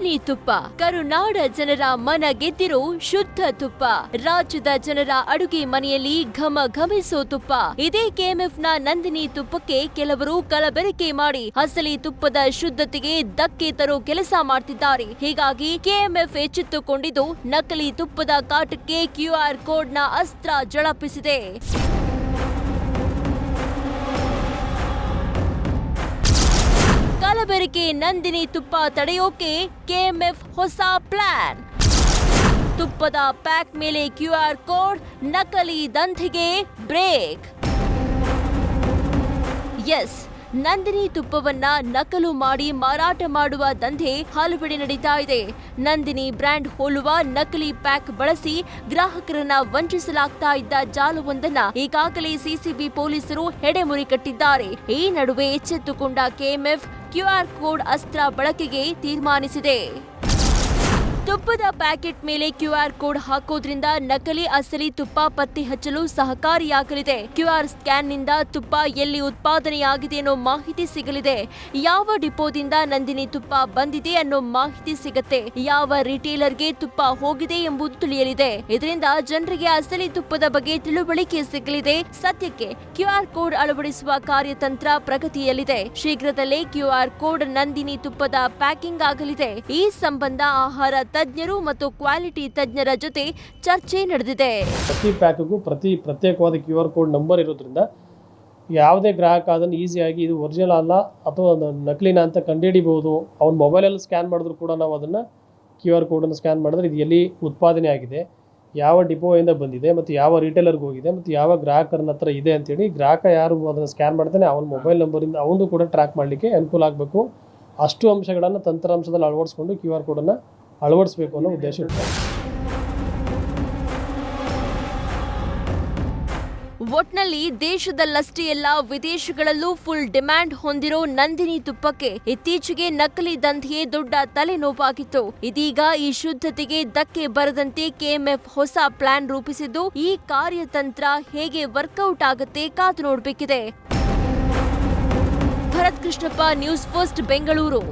ನಂದಿನಿ ತುಪ್ಪ ಕರುನಾಡ ಜನರ ಮನ ಗೆದ್ದಿರೋ ಶುದ್ಧ ತುಪ್ಪ. ರಾಜ್ಯದ ಜನರ ಅಡುಗೆ ಮನೆಯಲ್ಲಿ ಘಮ ಘಮಿಸೋ ತುಪ್ಪ. ಇದೇ ಕೆಎಂಎಫ್ನ ನಂದಿನಿ ತುಪ್ಪಕ್ಕೆ ಕೆಲವರು ಕಲಬೆರಕೆ ಮಾಡಿ ಅಸಲಿ ತುಪ್ಪದ ಶುದ್ಧತೆಗೆ ಧಕ್ಕೆ ತರೋ ಕೆಲಸ ಮಾಡ್ತಿದ್ದಾರೆ. ಹೀಗಾಗಿ ಕೆಎಂಎಫ್ ಎಚ್ಚೆತ್ತುಕೊಂಡಿದ್ದು ನಕಲಿ ತುಪ್ಪದ ಕಾಟಕ್ಕೆ QR ಕೋಡ್ನ ಅಸ್ತ್ರ ಝಳಪಿಸಿದೆ. ಕಲಬೆರಕೆ ನಂದಿನಿ ತುಪ್ಪ ತಡೆಯೋಕೆ ಕೆಎಂಎಫ್ ಹೊಸ ಪ್ಲಾನ್. ತುಪ್ಪದ ಪ್ಯಾಕ್ ಮೇಲೆ QR ಕೋಡ್, ನಕಲಿ ದಂಧೆಗೆ ಬ್ರೇಕ್. ಎಸ್, ನಂದಿನಿ ತುಪ್ಪವನ್ನ ನಕಲು ಮಾಡಿ ಮಾರಾಟ ಮಾಡುವ ದಂಧೆ ಹಲವೆಡೆ ನಡೀತಾ ಇದೆ. ನಂದಿನಿ ಬ್ರ್ಯಾಂಡ್ ಹೋಲುವ ನಕಲಿ ಪ್ಯಾಕ್ ಬಳಸಿ ಗ್ರಾಹಕರನ್ನ ವಂಚಿಸಲಾಗ್ತಾ ಇದ್ದ ಜಾಲವೊಂದನ್ನ ಈಗಾಗಲೇ ಸಿಸಿಬಿ ಪೊಲೀಸರು ಹೆಡೆಮುರಿ ಕಟ್ಟಿದ್ದಾರೆ. ಈ ನಡುವೆ ಎಚ್ಚೆತ್ತುಕೊಂಡ ಕೆಎಂಎಫ್ QR ಕೋಡ್ ಅಸ್ತ್ರ ಬಳಕೆಗೆ ತೀರ್ಮಾನಿಸಿದೆ. ತುಪ್ಪದ ಪ್ಯಾಕೆಟ್ ಮೇಲೆ QR ಕೋಡ್ ಹಾಕೋದ್ರಿಂದ ನಕಲಿ ಅಸಲಿ ತುಪ್ಪ ಪತ್ತೆ ಹಚ್ಚಲು ಸಹಕಾರಿಯಾಗಲಿದೆ. QR ಸ್ಕ್ಯಾನ್ನಿಂದ ತುಪ್ಪ ಎಲ್ಲಿ ಉತ್ಪಾದನೆಯಾಗಿದೆ ಅನ್ನೋ ಮಾಹಿತಿ ಸಿಗಲಿದೆ. ಯಾವ ಡಿಪೋದಿಂದ ನಂದಿನಿ ತುಪ್ಪ ಬಂದಿದೆ ಅನ್ನೋ ಮಾಹಿತಿ ಸಿಗತ್ತೆ. ಯಾವ ರಿಟೇಲರ್ಗೆ ತುಪ್ಪ ಹೋಗಿದೆ ಎಂಬುದು ತಿಳಿಯಲಿದೆ. ಇದರಿಂದ ಜನರಿಗೆ ಅಸಲಿ ತುಪ್ಪದ ಬಗ್ಗೆ ತಿಳುವಳಿಕೆ ಸಿಗಲಿದೆ. ಸದ್ಯಕ್ಕೆ QR ಕೋಡ್ ಅಳವಡಿಸುವ ಕಾರ್ಯತಂತ್ರ ಪ್ರಗತಿಯಲ್ಲಿದೆ. ಶೀಘ್ರದಲ್ಲೇ QR ಕೋಡ್ ನಂದಿನಿ ತುಪ್ಪದ ಪ್ಯಾಕಿಂಗ್ ಆಗಲಿದೆ. ಈ ಸಂಬಂಧ ಆಹಾರ ತಜ್ಞರು ಮತ್ತು ಕ್ವಾಲಿಟಿ ತಜ್ಞರ ಜೊತೆ ಚರ್ಚೆ ನಡೆದಿದೆ. ಪ್ರತಿ ಪ್ಯಾಕ್ಗೂ ಪ್ರತ್ಯೇಕವಾದ QR ಕೋಡ್ ನಂಬರ್ ಇರೋದ್ರಿಂದ ಯಾವುದೇ ಗ್ರಾಹಕ ಅದನ್ನು ಈಸಿಯಾಗಿ ಇದು ಒರಿಜಿನಲ್ ಅಲ್ಲ ಅಥವಾ ನಕಲಿನ ಅಂತ ಕಂಡುಹಿಡಿಬಹುದು. ಅವ್ನ ಮೊಬೈಲಲ್ಲಿ ಸ್ಕ್ಯಾನ್ ಮಾಡಿದ್ರು ಕೂಡ ನಾವು ಅದನ್ನು QR ಕೋಡನ್ನು ಸ್ಕ್ಯಾನ್ ಮಾಡಿದ್ರೆ ಇದು ಎಲ್ಲಿ ಉತ್ಪಾದನೆ ಆಗಿದೆ, ಯಾವ ಡಿಪೋಯಿಂದ ಬಂದಿದೆ ಮತ್ತು ಯಾವ ರಿಟೇಲರ್ಗೆ ಹೋಗಿದೆ ಮತ್ತು ಯಾವ ಗ್ರಾಹಕರನ್ನ ಹತ್ರ ಇದೆ ಅಂತೇಳಿ ಗ್ರಾಹಕ ಯಾರು ಅದನ್ನು ಸ್ಕ್ಯಾನ್ ಮಾಡ್ತಾನೆ ಅವನ ಮೊಬೈಲ್ ನಂಬರಿಂದ ಅವನು ಕೂಡ ಟ್ರ್ಯಾಕ್ ಮಾಡಲಿಕ್ಕೆ ಅನುಕೂಲ ಆಗಬೇಕು. ಅಷ್ಟು ಅಂಶಗಳನ್ನು ತಂತ್ರಾಂಶದಲ್ಲಿ ಅಳವಡಿಸ್ಕೊಂಡು QR ಕೋಡನ್ನು ಅಳವಡಿಸಬೇಕು ಅನ್ನೋ ಉದ್ದೇಶ ಇರ್ತದೆ. ಒಟ್ನಲ್ಲಿ ದೇಶದಲ್ಲಷ್ಟೇ ಅಲ್ಲ ವಿದೇಶಗಳಲ್ಲೂ ಫುಲ್ ಡಿಮ್ಯಾಂಡ್ ಹೊಂದಿರೋ ನಂದಿನಿ ತುಪ್ಪಕ್ಕೆ ಇತ್ತೀಚೆಗೆ ನಕಲಿ ದಂಧೆಯೇ ದೊಡ್ಡ ತಲೆನೋವಾಗಿತ್ತು. ಇದೀಗ ಈ ಶುದ್ಧತೆಗೆ ಧಕ್ಕೆ ಬರದಂತೆ ಕೆಎಂಎಫ್ ಹೊಸ ಪ್ಲಾನ್ ರೂಪಿಸಿದ್ದು ಈ ಕಾರ್ಯತಂತ್ರ ಹೇಗೆ ವರ್ಕೌಟ್ ಆಗುತ್ತೆ ಕಾದು ನೋಡಬೇಕಿದೆ. Bharat Krishnappa, news first, Bengaluru.